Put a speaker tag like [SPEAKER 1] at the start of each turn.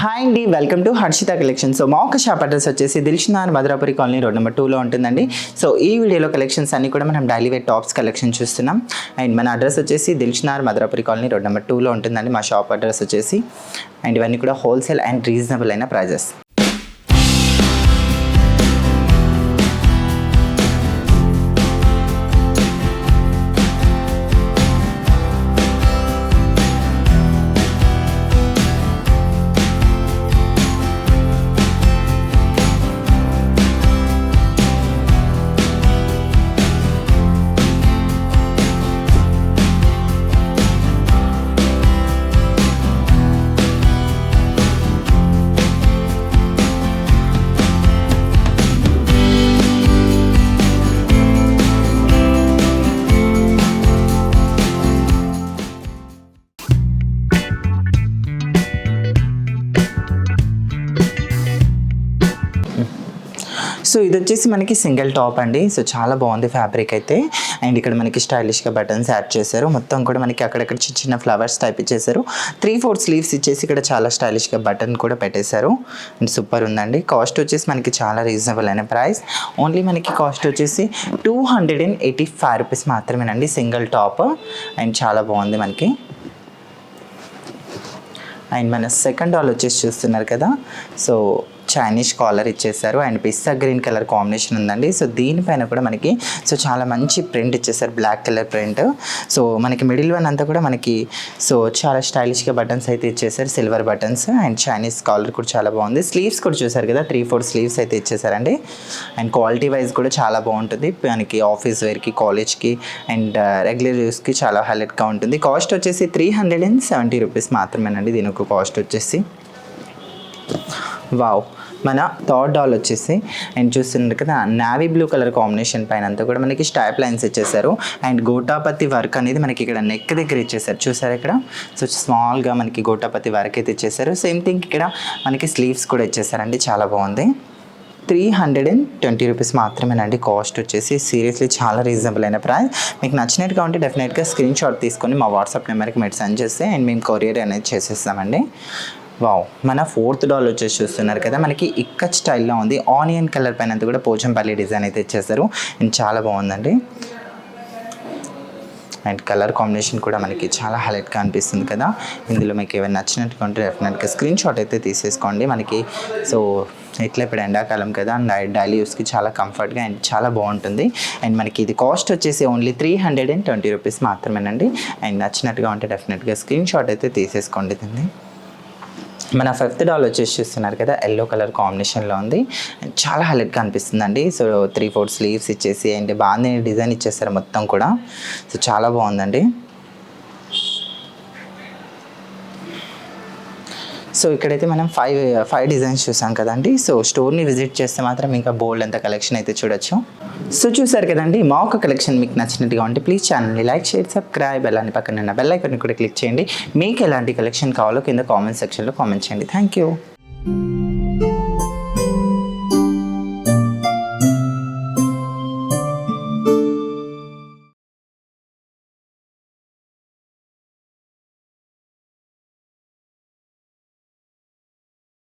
[SPEAKER 1] Hi అండి, welcome to Harshita collection. So మా ఒక షాప్ అడ్రస్ వచ్చేసి Dilsukhnagar Madhurapuri colony road number 2లో ఉంటుందండి. సో ఈ వీడియోలో కలెక్షన్స్ అన్ని కూడా మనం డైలీ వేర్ టాప్స్ కలెక్షన్ చూస్తున్నాం. అండ్ మన అడ్రస్ వచ్చేసి Dilsukhnagar Madhurapuri colony road number 2లో ఉంటుందండి మా షాప్ అడ్రస్ వచ్చేసి. అండ్ ఇవన్నీ కూడా హోల్సేల్ అండ్ రీజనబుల్ అయిన ప్రైజెస్. సో ఇది వచ్చేసి మనకి సింగిల్ టాప్ అండి. సో చాలా బాగుంది ఫ్యాబ్రిక్ అయితే. అండ్ ఇక్కడ మనకి స్టైలిష్గా బటన్స్ యాడ్ చేశారు. మొత్తం కూడా మనకి అక్కడక్కడ చిన్న చిన్న ఫ్లవర్స్ టైప్ ఇచ్చేసారు. 3/4 స్లీవ్స్ ఇచ్చేసి ఇక్కడ చాలా స్టైలిష్గా బటన్ కూడా పెట్టేశారు. అండ్ సూపర్ ఉందండి. కాస్ట్ వచ్చేసి మనకి చాలా రీజనబుల్ అయిన ప్రైస్. ఓన్లీ మనకి కాస్ట్ వచ్చేసి 285 రూపీస్ మాత్రమేనండి సింగిల్ టాప్. అండ్ చాలా బాగుంది మనకి. అండ్ మన సెకండ్ డాల్ వచ్చేసి చూస్తున్నారు కదా. సో చైనీస్ కాలర్ ఇచ్చేసారు and pista green colour combination ఉందండి. సో దీనిపైన కూడా మనకి సో చాలా మంచి ప్రింట్ ఇచ్చేసారు, బ్లాక్ కలర్ ప్రింట్. సో మనకి మిడిల్ వన్ అంతా కూడా మనకి సో చాలా స్టైలిష్గా బటన్స్ అయితే ఇచ్చేసారు, silver buttons. And Chinese collar కూడా చాలా బాగుంది. స్లీవ్స్ కూడా చూసారు కదా, 3/4 స్లీవ్స్ అయితే ఇచ్చేసారండి. అండ్ క్వాలిటీ వైజ్ కూడా చాలా బాగుంటుంది. మనకి ఆఫీస్ వేర్కి, కాలేజ్కి అండ్ రెగ్యులర్ యూస్కి చాలా హైలైట్గా ఉంటుంది. కాస్ట్ వచ్చేసి 370 రూపీస్ మాత్రమేనండి దీని ఒక కాస్ట్ వచ్చేసి. వావ్, మన థర్డ్ డాల్ వచ్చేసి అండ్ చూస్తున్నారు కదా నావీ బ్లూ కలర్ కాంబినేషన్ పైన అంతా కూడా మనకి స్టైప్ లైన్స్ ఇచ్చేసారు. అండ్ గోటాపతి వర్క్ అనేది మనకి ఇక్కడ నెక్ దగ్గర ఇచ్చేసారు, చూసారు ఇక్కడ. సో స్మాల్గా మనకి గోటాపతి వర్క్ అయితే ఇచ్చేసారు. సేమ్ థింగ్ ఇక్కడ మనకి స్లీవ్స్ కూడా ఇచ్చేసారండి, చాలా బాగుంది. 320 రూపీస్ మాత్రమేనండి కాస్ట్ వచ్చేసి. సీరియస్లీ చాలా రీజనబుల్ అయిన ప్రైస్. మీకు నచ్చినట్టుగా ఉంటే డెఫినెట్గా స్క్రీన్ షాట్ తీసుకొని మా వాట్సాప్ నెంబర్కి మీరు సెండ్ చేస్తే అండ్ మేము కొరియర్ అనేది చేసేస్తామండి. వావ్, మన ఫోర్త్ డాల్ వచ్చేసి చూస్తున్నారు కదా, మనకి ఇక్కత్ స్టైల్లో ఉంది. ఆనియన్ కలర్ పైన అంతా కూడా పోచంపల్లి డిజైన్ అయితే ఇచ్చేస్తారు. అండ్ చాలా బాగుందండి. అండ్ కలర్ కాంబినేషన్ కూడా మనకి చాలా హైలైట్గా అనిపిస్తుంది కదా. ఇందులో మీకు ఏమైనా నచ్చినట్టుగా ఉంటే డెఫినెట్గా స్క్రీన్ షాట్ అయితే తీసేసుకోండి. మనకి సో ఇట్లా ఇప్పుడు ఎండాకాలం కదా, డైలీ యూస్కి చాలా కంఫర్ట్గా అండ్ చాలా బాగుంటుంది. అండ్ మనకి ఇది కాస్ట్ వచ్చేసి ఓన్లీ 320 రూపీస్ మాత్రమేనండి. అండ్ నచ్చినట్టుగా ఉంటే డెఫినెట్గా స్క్రీన్ షాట్ అయితే తీసేసుకోండి దీన్ని. మన ఫిఫ్త్ డాల్ వచ్చేసి చూస్తున్నారు కదా, ఎల్లో కలర్ కాంబినేషన్లో ఉంది. చాలా హైలైట్గా అనిపిస్తుందండి. సో 3/4 స్లీవ్స్ ఇచ్చేసి అండ్ బాగా డిజైన్ ఇచ్చేస్తారు మొత్తం కూడా. సో చాలా బాగుందండి. సో ఇక్కడైతే మనం ఫైవ్ డిజైన్స్ చూసాం కదండి. సో స్టోర్ని విజిట్ చేస్తే మాత్రం ఇంకా బోల్డ్ అంత కలెక్షన్ అయితే చూడొచ్చు. సో చూసారు కదండి, మా ఒక కలెక్షన్ మీకు నచ్చినట్టుగా ఉంటే ప్లీజ్ ఛానల్ని లైక్, షేర్, సబ్స్క్రైబ్, అలానే పక్కన ఉన్న బెల్ ఐకాన్ని కూడా క్లిక్ చేయండి. మీకు ఎలాంటి కలెక్షన్ కావాలో కింద కామెంట్ సెక్షన్లో కామెంట్ చేయండి. Thank you.